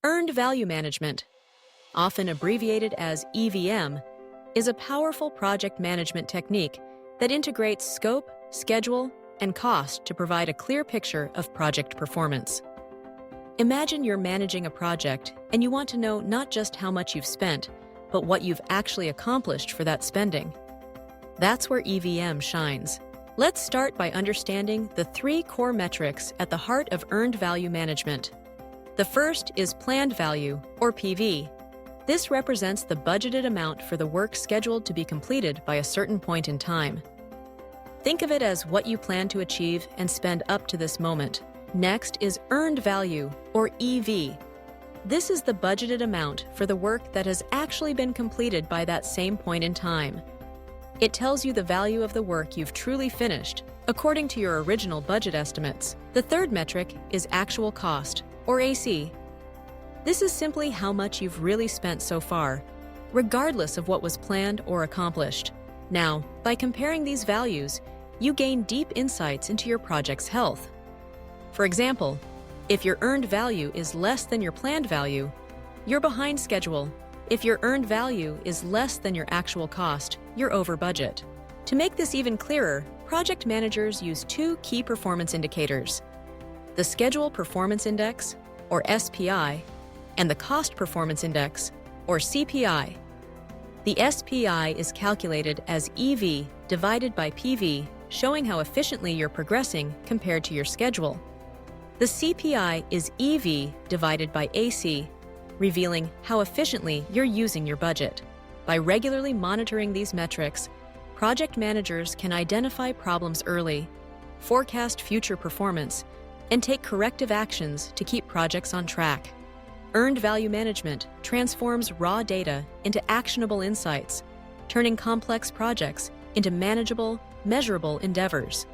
Earned value management, often abbreviated as EVM, is a powerful project management technique that integrates scope, schedule, and cost to provide a clear picture of project performance. Imagine you're managing a project and you want to know not just how much you've spent, but what you've actually accomplished for that spending. That's where EVM shines. Let's start by understanding the three core metrics at the heart of earned value management. The first is planned value, or PV. This represents the budgeted amount for the work scheduled to be completed by a certain point in time. Think of it as what you plan to achieve and spend up to this moment. Next is earned value, or EV. This is the budgeted amount for the work that has actually been completed by that same point in time. It tells you the value of the work you've truly finished, according to your original budget estimates. The third metric is actual cost, or AC. This is simply how much you've really spent so far, regardless of what was planned or accomplished. Now, by comparing these values, you gain deep insights into your project's health. For example, if your earned value is less than your planned value, you're behind schedule. If your earned value is less than your actual cost, you're over budget. To make this even clearer, project managers use two key performance indicators: the Schedule Performance Index, or SPI, and the Cost Performance Index, or CPI. The SPI is calculated as EV divided by PV, showing how efficiently you're progressing compared to your schedule. The CPI is EV divided by AC, revealing how efficiently you're using your budget. By regularly monitoring these metrics, project managers can identify problems early, forecast future performance, and take corrective actions to keep projects on track. Earned value management transforms raw data into actionable insights, turning complex projects into manageable, measurable endeavors.